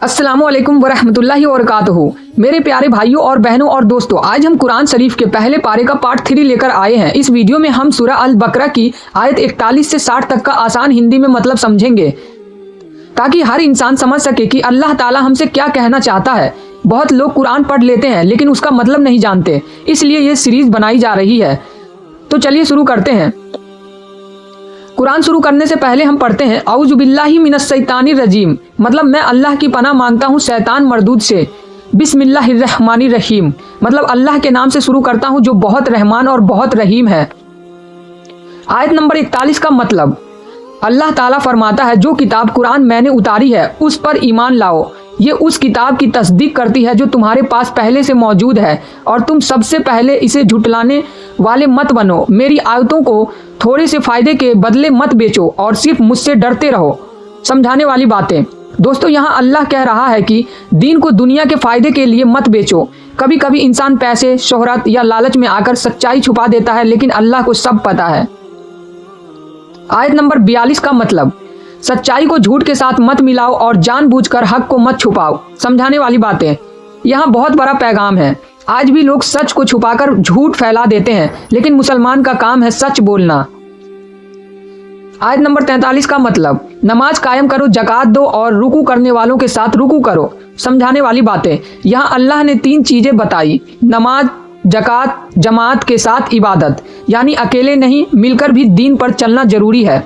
अस्सलामुअलैकुम वरहमतुल्लाहि वबरकातुहू। मेरे प्यारे भाइयों और बहनों और दोस्तों, आज हम कुरान शरीफ के पहले पारे का पार्ट 3 लेकर आए हैं। इस वीडियो में हम सूरह अल बकरा की आयत 41 से 60 तक का आसान हिंदी में मतलब समझेंगे, ताकि हर इंसान समझ सके कि अल्लाह ताला हमसे क्या कहना चाहता है। बहुत लोग कुरान पढ़ लेते हैं लेकिन उसका मतलब नहीं जानते, इसलिए ये सीरीज बनाई जा रही है। तो चलिए शुरू करते हैं। कुरान शुरू करने से पहले हम पढ़ते हैं औज़ु बिल्लाहि मिनश शैतानिर रजीम, मतलब मैं अल्लाह की पनाह मांगता हूँ शैतान मरदूद से। बिस्मिल्लाहिर्रहमानिर रहीम, मतलब अल्लाह के नाम से शुरू करता हूँ जो बहुत रहमान और बहुत रहीम है। आयत नंबर 41 का मतलब, अल्लाह ताला फरमाता है जो किताब कुरान मैंने उतारी है उस पर ईमान लाओ। ये उस किताब की तस्दीक करती है जो तुम्हारे पास पहले से मौजूद है, और तुम सबसे पहले इसे झुटलाने वाले मत बनो। मेरी आयतों को थोड़े से फायदे के बदले मत बेचो और सिर्फ मुझसे डरते रहो। समझाने वाली बातें। दोस्तों, यहाँ अल्लाह कह रहा है कि दीन को दुनिया के फायदे के लिए मत बेचो। कभी कभी इंसान पैसे, शोहरत या लालच में आकर सच्चाई छुपा देता है, लेकिन अल्लाह को सब पता है। आयत नंबर 42 का मतलब, सच्चाई को झूठ के साथ मत मिलाओ और जानबूझकर हक को मत छुपाओ। समझाने वाली बातें। यहाँ बहुत बड़ा पैगाम है। आज भी लोग सच को छुपाकर झूठ फैला देते हैं, लेकिन मुसलमान का काम है सच बोलना। आयत नंबर 43 का मतलब, नमाज कायम करो, जकात दो और रुकू करने वालों के साथ रुकू करो। समझाने वाली बातें। यहाँ अल्लाह ने 3 चीजें बताई, नमाज, जकात, जमात के साथ इबादत, यानी अकेले नहीं मिलकर भी दीन पर चलना जरूरी है।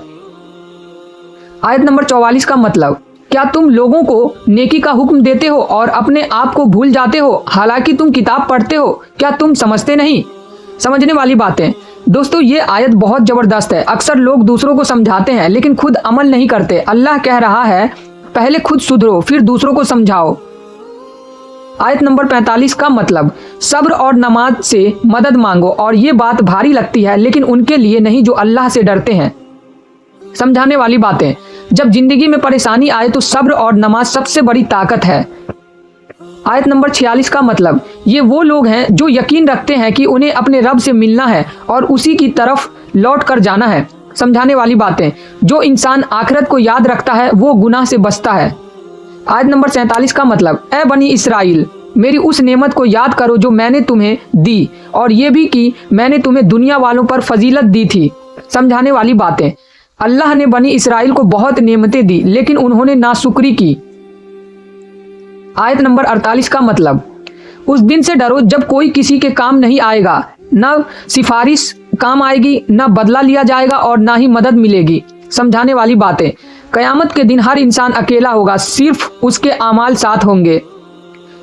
आयत नंबर 44 का मतलब, क्या तुम लोगों को नेकी का हुक्म देते हो और अपने आप को भूल जाते हो, हालांकि तुम किताब पढ़ते हो, क्या तुम समझते नहीं। समझने वाली बातें। दोस्तों, ये आयत बहुत जबरदस्त है। अक्सर लोग दूसरों को समझाते हैं लेकिन खुद अमल नहीं करते। अल्लाह कह रहा है पहले खुद सुधरो फिर दूसरों को समझाओ। आयत नंबर 45 का मतलब, सब्र और नमाज से मदद मांगो, और ये बात भारी लगती है लेकिन उनके लिए नहीं जो अल्लाह से डरते हैं। समझाने वाली बातें। जब जिंदगी में परेशानी आए तो सब्र और नमाज सबसे बड़ी ताकत है। आयत नंबर 46 का मतलब, ये वो लोग हैं जो यकीन रखते हैं कि उन्हें अपने रब से मिलना है और उसी की तरफ लौट कर जाना है। समझाने वाली बातें। जो इंसान आखिरत को याद रखता है वो गुनाह से बचता है। आयत नंबर 47 का मतलब, ए बनी इसराइल, मेरी उस नेमत को याद करो जो मैंने तुम्हें दी, और ये भी कि मैंने तुम्हें दुनिया वालों पर फजीलत दी थी। समझाने वाली बातें। अल्लाह ने बनी इसराइल को बहुत नेमतें दी लेकिन उन्होंने नाशुक्री की। आयत नंबर 48 का मतलब, उस दिन से डरो जब कोई किसी के काम नहीं आएगा, न सिफारिश काम आएगी, न बदला लिया जाएगा और न ही मदद मिलेगी। समझाने वाली बातें। कयामत के दिन हर इंसान अकेला होगा, सिर्फ उसके आमाल साथ होंगे।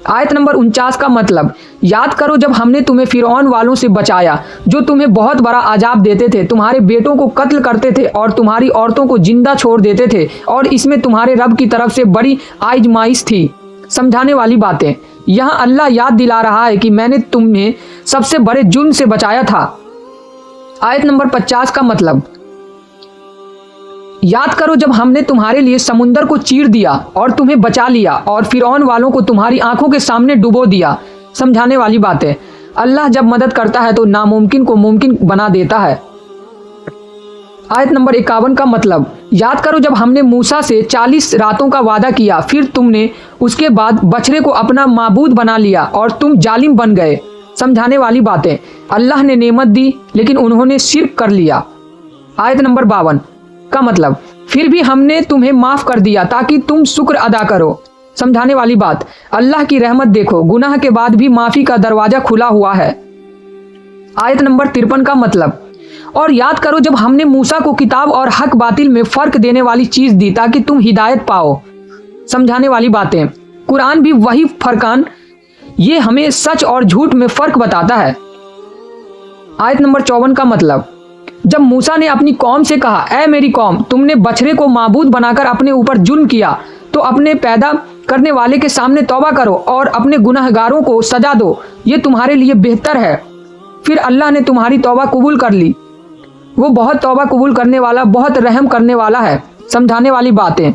आयत नंबर 49 का मतलब, याद करो जब हमने तुम्हें फिरौन वालों से बचाया जो तुम्हें बहुत बड़ा अजाब देते थे, तुम्हारे बेटों को कत्ल करते थे और तुम्हारी औरतों को जिंदा छोड़ देते थे, और इसमें तुम्हारे रब की तरफ से बड़ी आजमाइश थी। समझाने वाली बातें। यहाँ अल्लाह याद दिला रहा है कि मैंने तुम्हें सबसे बड़े जुर्म से बचाया था। आयत नंबर 50 का मतलब, याद करो जब हमने तुम्हारे लिए समुंदर को चीर दिया और तुम्हें बचा लिया और फिरौन वालों को तुम्हारी आंखों के सामने डुबो दिया। समझाने वाली बातें। अल्लाह जब मदद करता है तो नामुमकिन को मुमकिन बना देता है। आयत नंबर 51 का मतलब, याद करो जब हमने मूसा से 40 रातों का वादा किया, फिर तुमने उसके बाद बछड़े को अपना माबूद बना लिया और तुम जालिम बन गए। समझाने वाली बातें। अल्लाह ने नेमत दी लेकिन उन्होंने शिर्क कर लिया। आयत नंबर 52 का मतलब, फिर भी हमने तुम्हें माफ कर दिया ताकि तुम शुक्र अदा करो। समझाने वाली बात। अल्लाह की रहमत देखो, गुनाह के बाद भी माफी का दरवाजा खुला हुआ है। आयत नंबर 53 का मतलब, और याद करो जब हमने मूसा को किताब और हक बातिल में फर्क देने वाली चीज दी ताकि तुम हिदायत पाओ। समझाने वाली बातें। कुरान भी वही फरकान, ये हमें सच और झूठ में फर्क बताता है। आयत नंबर 54 का मतलब, जब मूसा ने अपनी कौम से कहा, ऐ मेरी कौम, तुमने बछड़े को माबूद बनाकर अपने ऊपर जुल्म किया, तो अपने पैदा करने वाले के सामने तौबा करो और अपने गुनहगारों को सजा दो, ये तुम्हारे लिए बेहतर है। फिर अल्लाह ने तुम्हारी तौबा कबूल कर ली। वो बहुत तौबा कबूल करने वाला, बहुत रहम करने वाला है। समझाने वाली बातें।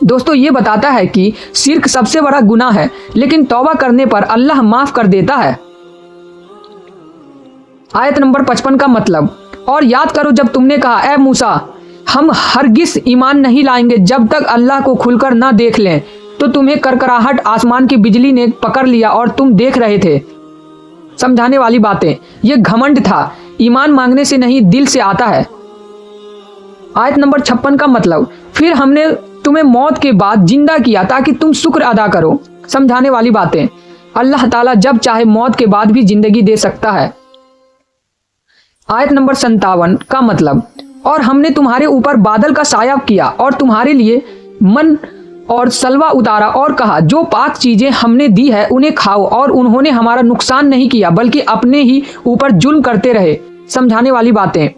दोस्तों, ये बताता है कि शिर्क सबसे बड़ा गुनाह है, लेकिन तौबा करने पर अल्लाह माफ कर देता है। आयत नंबर 55 का मतलब, और याद करो जब तुमने कहा, ए मूसा, हम हरगिज ईमान नहीं लाएंगे जब तक अल्लाह को खुलकर ना देख लें, तो तुम्हें करकराहट आसमान की बिजली ने पकड़ लिया और तुम देख रहे थे। समझाने वाली बातें, ये घमंड था, ईमान मांगने से नहीं दिल से आता है। आयत नंबर 56 का मतलब, फिर हमने तुम्हें मौत के बाद जिंदा किया ताकि तुम शुक्र अदा करो। समझाने वाली बातें, अल्लाह ताला जब चाहे मौत के बाद भी जिंदगी दे सकता है। आयत नंबर 57 का मतलब, और हमने तुम्हारे ऊपर बादल का साया किया और तुम्हारे लिए मन और सलवा उतारा और कहा जो पाक चीजें हमने दी है उन्हें खाओ, और उन्होंने हमारा नुकसान नहीं किया बल्कि अपने ही ऊपर जुल्म करते रहे। समझाने वाली बातें,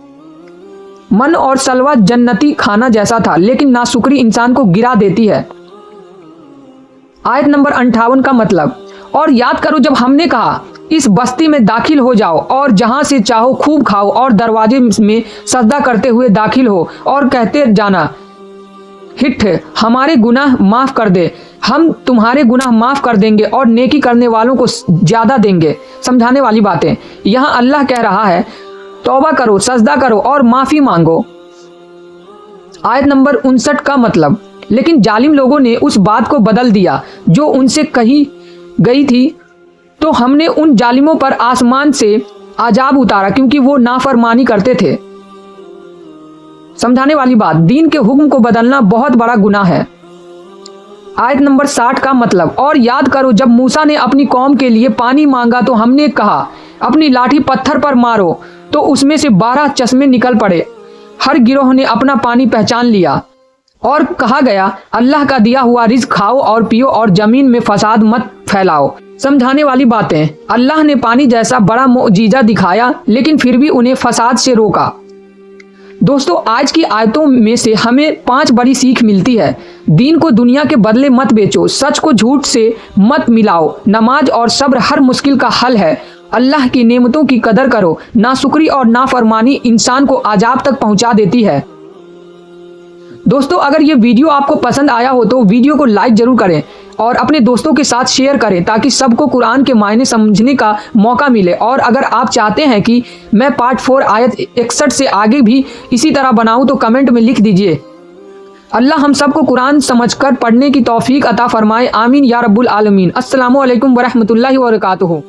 मन और सलवा जन्नती खाना जैसा था, लेकिन नाशुक्री इंसान को गिरा देती है। आयत नंबर 58 का मतलब, और याद करो जब हमने कहा इस बस्ती में दाखिल हो जाओ और जहां से चाहो खूब खाओ और दरवाजे में सजदा करते हुए दाखिल हो और कहते जाना हिट हमारे गुनाह माफ कर दे, हम तुम्हारे गुनाह माफ कर देंगे और नेकी करने वालों को ज्यादा देंगे। समझाने वाली बातें, यहाँ अल्लाह कह रहा है तौबा करो, सजदा करो और माफी मांगो। आयत नंबर 59 का मतलब, लेकिन जालिम लोगों ने उस बात को बदल दिया जो उनसे कही गई थी, तो हमने उन जालिमों पर आसमान से आजाब उतारा क्योंकि वो नाफरमानी करते थे। समझाने वाली बात, दीन के हुक्म को बदलना बहुत बड़ा गुनाह है। आयत नंबर 60 का मतलब, और याद करो जब मूसा ने अपनी कौम के लिए पानी मांगा तो हमने कहा अपनी लाठी पत्थर पर मारो, तो उसमें से 12 चश्मे निकल पड़े। हर गिरोह ने अपना पानी पहचान लिया और कहा गया अल्लाह का दिया हुआ रिज़्क खाओ और पियो और जमीन में फसाद मत फैलाओ। समझाने वाली बातें, अल्लाह ने पानी जैसा बड़ा मुअजिज़ा दिखाया लेकिन फिर भी उन्हें फसाद से रोका। दोस्तों, आज की आयतों में से हमें 5 बड़ी सीख मिलती है। दीन को दुनिया के बदले मत बेचो, सच को झूठ से मत मिलाओ, नमाज और सब्र हर मुश्किल का हल है, अल्लाह की नेमतों की कदर करो, नाशुक्री और नाफरमानी इंसान को अजाब तक पहुंचा देती है। दोस्तों, अगर ये वीडियो आपको पसंद आया हो तो वीडियो को लाइक जरूर करें और अपने दोस्तों के साथ शेयर करें ताकि सबको कुरान के मायने समझने का मौका मिले। और अगर आप चाहते हैं कि मैं पार्ट 4 आयत 61 से आगे भी इसी तरह बनाऊं तो कमेंट में लिख दीजिए। अल्लाह हम सबको कुरान समझकर पढ़ने की तौफीक अता फरमाए। आमीन या रब्बुल आलमीन। अस्सलामु अलैकुम वरहमतुल्लाहि वबरकातुहू।